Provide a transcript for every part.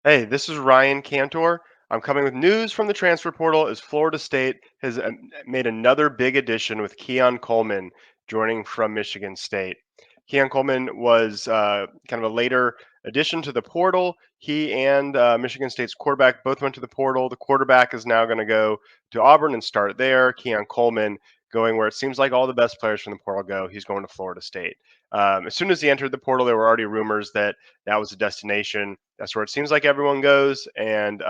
Hey, this is Ryan Cantor. I'm coming with news from the transfer portal as Florida State has made another big addition with Keon Coleman joining from Michigan State. Keon Coleman was kind of a later addition to the portal. He and Michigan State's quarterback both went to the portal. The quarterback is now going to go to Auburn and start there. Keon Coleman going where it seems like all the best players from the portal go. He's going to Florida State. As soon as he entered the portal, there were already rumors that that was a destination. That's where it seems like everyone goes. And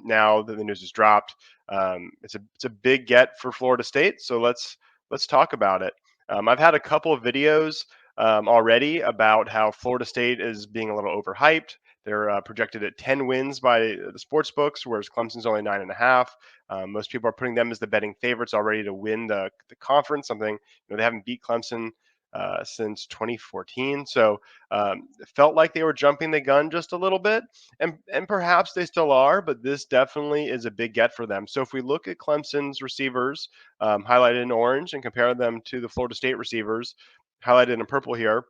now that the news is dropped, it's a big get for Florida State. So let's talk about it. I've had a couple of videos already about how Florida State is being a little overhyped. They're projected at 10 wins by the sports books, whereas Clemson's only 9.5. Most people are putting them as the betting favorites already to win the conference. Something they haven't beat Clemson since 2014. So it felt like they were jumping the gun just a little bit, and perhaps they still are, but this definitely is a big get for them. So if we look at Clemson's receivers highlighted in orange and compare them to the Florida State receivers highlighted in purple here,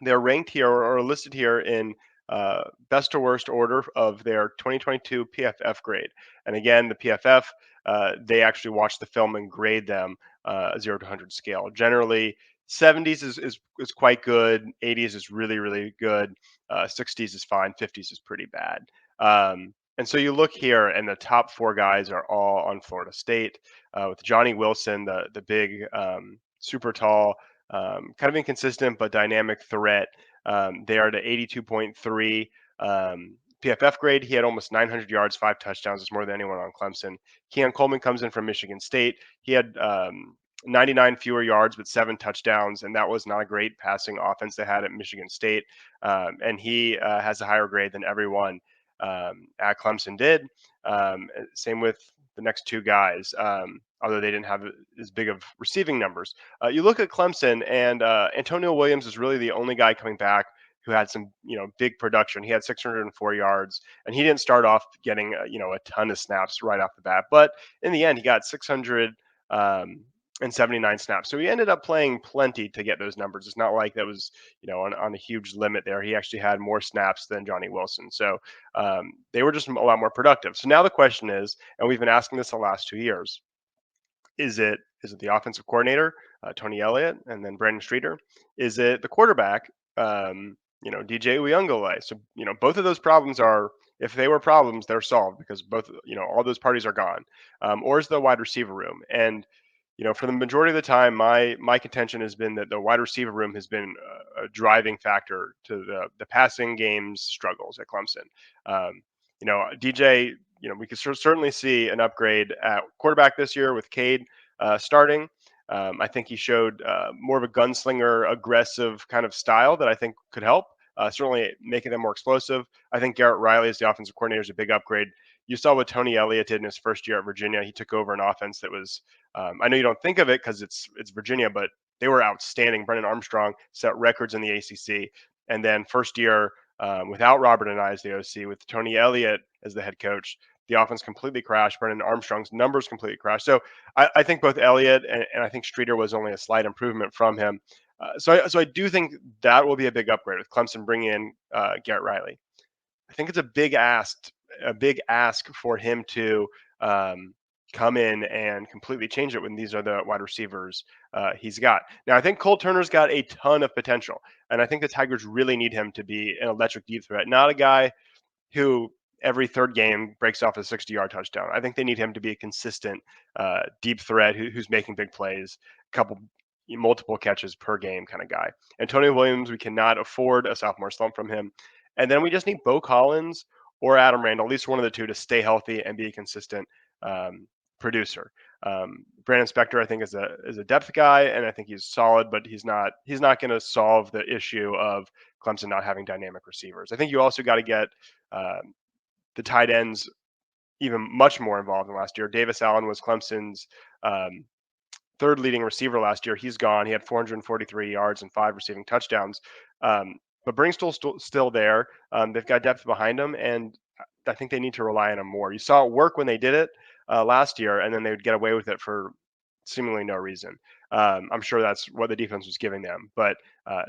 they're ranked here or listed here in best to worst order of their 2022 PFF grade. And again, the PFF, they actually watch the film and grade them 0 to 100 scale. Generally, 70s is quite good, 80s is really, really good, 60s is fine, 50s is pretty bad. And so you look here, and the top four guys are all on Florida State, with Johnny Wilson, the big, super tall, kind of inconsistent but dynamic threat. They are to 82.3 PFF grade. He had almost 900 yards, 5 touchdowns. It's more than anyone on Clemson. Keon Coleman comes in from Michigan State. He had 99 fewer yards, but 7 touchdowns, and that was not a great passing offense they had at Michigan State. And he has a higher grade than everyone at Clemson did. Same with the next two guys, although they didn't have as big of receiving numbers. You look at Clemson, and Antonio Williams is really the only guy coming back who had some, big production. He had 604 yards, and he didn't start off getting, a ton of snaps right off the bat. But in the end, he got 600 and 79 snaps. So he ended up playing plenty to get those numbers. It's not like that was, on a huge limit there. He actually had more snaps than Johnny Wilson. So they were just a lot more productive. So now the question is, and we've been asking this the last 2 years, is it the offensive coordinator, Tony Elliott, and then Brandon Streeter? Is it the quarterback, DJ Uyunglele? So both of those problems are, if they were problems, they're solved because both all those parties are gone. Or is the wide receiver room? And for the majority of the time, my contention has been that the wide receiver room has been a driving factor to the passing game's struggles at Clemson. DJ, we could certainly see an upgrade at quarterback this year with Cade starting. I think he showed more of a gunslinger, aggressive kind of style that I think could help. Certainly making them more explosive. I think Garrett Riley as the offensive coordinator is a big upgrade. You saw what Tony Elliott did in his first year at Virginia. He took over an offense that was, I know you don't think of it because it's Virginia, but they were outstanding. Brennan Armstrong set records in the ACC. And then first year without Robert and I as the OC, with Tony Elliott as the head coach, the offense completely crashed. Brennan Armstrong's numbers completely crashed. So I think both Elliott and I think Streeter was only a slight improvement from him. So I do think that will be a big upgrade with Clemson bringing in Garrett Riley. I think it's a big ask for him to come in and completely change it when these are the wide receivers he's got. Now, I think Cole Turner's got a ton of potential, and I think the Tigers really need him to be an electric deep threat, not a guy who every third game breaks off a 60-yard touchdown. I think they need him to be a consistent deep threat who's making big plays, multiple catches per game kind of guy. Antonio Williams, we cannot afford a sophomore slump from him. And then we just need Bo Collins or Adam Randall, at least one of the two, to stay healthy and be a consistent producer. Brandon Spector, I think, is a depth guy, and I think he's solid, but he's not going to solve the issue of Clemson not having dynamic receivers. I think you also got to get the tight ends even much more involved than last year. Davis Allen was Clemson's third leading receiver last year. He's gone. He had 443 yards and 5 receiving touchdowns. But Brinkstall's still there. They've got depth behind him, and I think they need to rely on him more. You saw it work when they did it last year, and then they would get away with it for seemingly no reason. I'm sure that's what the defense was giving them, but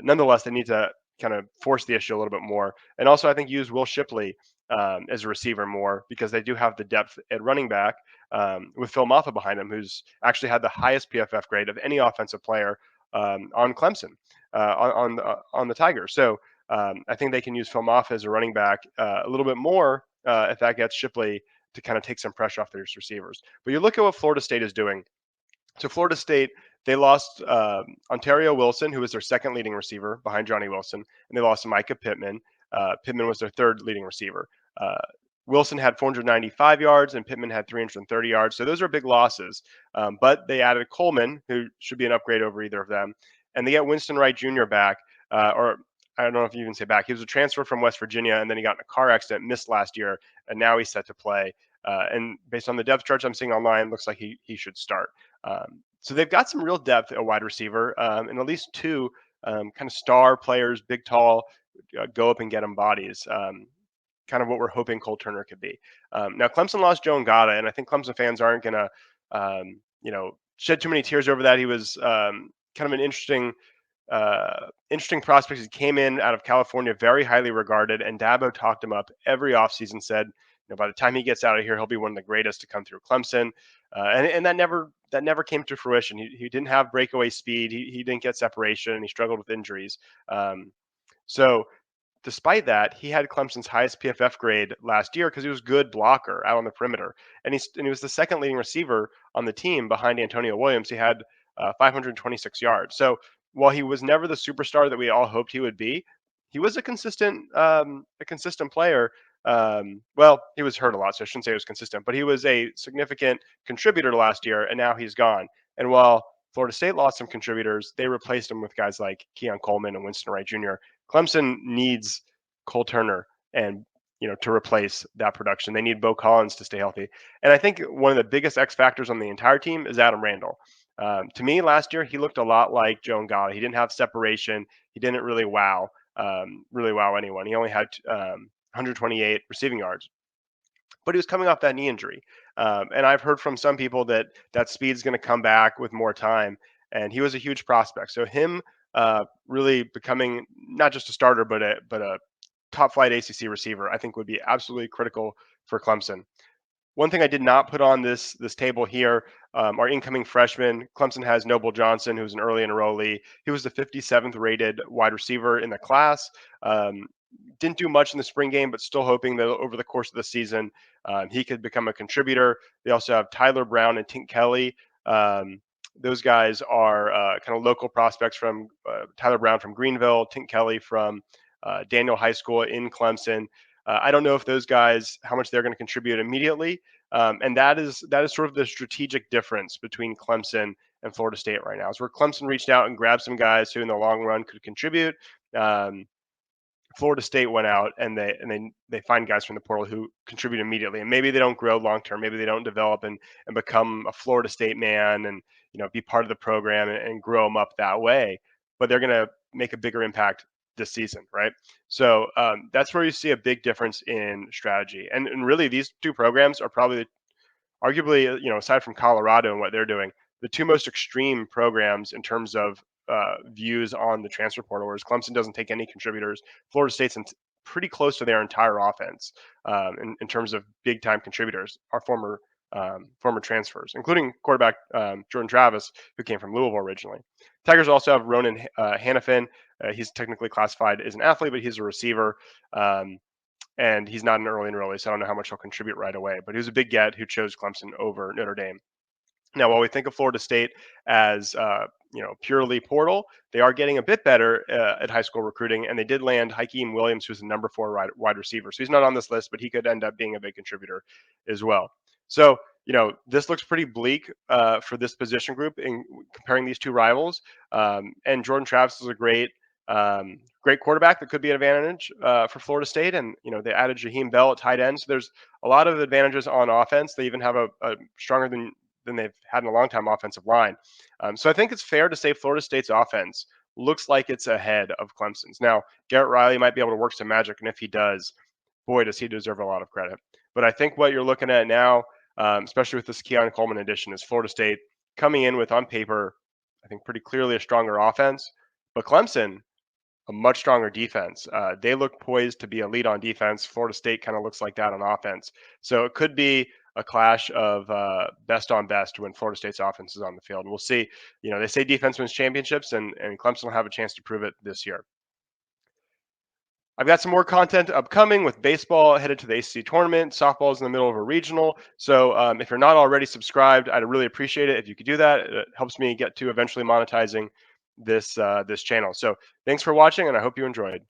nonetheless, they need to kind of force the issue a little bit more. And also, I think use Will Shipley as a receiver more because they do have the depth at running back with Phil Mafah behind him, who's actually had the highest PFF grade of any offensive player on Clemson on the Tigers. So I think they can use Phil Mafah as a running back a little bit more if that gets Shipley to kind of take some pressure off their receivers. But you look at what Florida State is doing. So Florida State, they lost Ontario Wilson, who was their second leading receiver behind Johnny Wilson, and they lost Micah Pittman. Pittman was their third leading receiver. Uh, Wilson had 495 yards and Pittman had 330 yards. So those are big losses. But they added Coleman, who should be an upgrade over either of them. And they get Winston Wright Jr. back, or I don't know if you can say back. He was a transfer from West Virginia, and then he got in a car accident, missed last year, and now he's set to play. And based on the depth charts I'm seeing online, looks like he should start. So they've got some real depth at wide receiver, and at least two kind of star players, big, tall, go up and get them bodies. Kind of what we're hoping Cole Turner could be. Now Clemson lost Joe Ngata, and I think Clemson fans aren't going to, shed too many tears over that. He was kind of an interesting prospect. He came in out of California, very highly regarded, and Dabo talked him up every offseason, said, by the time he gets out of here, he'll be one of the greatest to come through Clemson. And that never came to fruition. He didn't have breakaway speed. He didn't get separation, and he struggled with injuries. So despite that, he had Clemson's highest PFF grade last year because he was good blocker out on the perimeter, and he was the second leading receiver on the team behind Antonio Williams. He had 526 yards. So while he was never the superstar that we all hoped he would be, he was a consistent player. Well, he was hurt a lot, so I shouldn't say he was consistent, but he was a significant contributor last year, and now he's gone. And while Florida State lost some contributors, they replaced him with guys like Keon Coleman and Winston Wright Jr. Clemson needs Cole Turner and to replace that production. They need Bo Collins to stay healthy. And I think one of the biggest X factors on the entire team is Adam Randall. To me, last year he looked a lot like Joe Ngata. He didn't have separation. He didn't really wow anyone. He only had 128 receiving yards, but he was coming off that knee injury. And I've heard from some people that speed is going to come back with more time. And he was a huge prospect. So him really becoming not just a starter, but a top flight ACC receiver, I think would be absolutely critical for Clemson. One thing I did not put on this table here are incoming freshmen. Clemson has Noble Johnson, who's an early enrollee. He was the 57th rated wide receiver in the class. Didn't do much in the spring game, but still hoping that over the course of the season he could become a contributor. They also have Tyler Brown and Tink Kelly. Those guys are kind of local prospects from Tyler Brown from Greenville, Tink Kelly from Daniel High School in Clemson. I don't know if those guys, how much they're going to contribute immediately. And that is sort of the strategic difference between Clemson and Florida State right now. Is where Clemson reached out and grabbed some guys who in the long run could contribute. Florida State went out and they find guys from the portal who contribute immediately, and maybe they don't grow long term, maybe they don't develop and become a Florida State man and be part of the program and grow them up that way, but they're going to make a bigger impact this season, right? So that's where you see a big difference in strategy, and really these two programs are probably arguably, aside from Colorado and what they're doing, the two most extreme programs in terms of views on the transfer portal. Whereas Clemson doesn't take any contributors, Florida State's pretty close to their entire offense in terms of big time contributors are former transfers, including quarterback Jordan Travis, who came from Louisville originally. Tigers also have Ronan Hannafin. He's technically classified as an athlete, but he's a receiver. And he's not an early enrollee, so I don't know how much he'll contribute right away. But he was a big get who chose Clemson over Notre Dame. Now, while we think of Florida State as purely portal, they are getting a bit better at high school recruiting, and they did land Hakeem Williams, who's the number 4 wide receiver. So he's not on this list, but he could end up being a big contributor as well. So this looks pretty bleak for this position group in comparing these two rivals. And Jordan Travis is a great quarterback that could be an advantage for Florida State. And, they added Jaheim Bell at tight end. So there's a lot of advantages on offense. They even have a stronger than they've had in a long time offensive line. So I think it's fair to say Florida State's offense looks like it's ahead of Clemson's. Now, Garrett Riley might be able to work some magic. And if he does, boy, does he deserve a lot of credit. But I think what you're looking at now, especially with this Keon Coleman addition, is Florida State coming in with, on paper, I think pretty clearly a stronger offense. But Clemson, a much stronger defense. They look poised to be elite on defense. Florida State kind of looks like that on offense. So it could be a clash of best on best when Florida State's offense is on the field. And we'll see. They say defense wins championships, and Clemson will have a chance to prove it this year. I've got some more content upcoming with baseball headed to the ACC tournament. Softball's in the middle of a regional. So if you're not already subscribed, I'd really appreciate it if you could do that. It helps me get to eventually monetizing this channel. So thanks for watching, and I hope you enjoyed.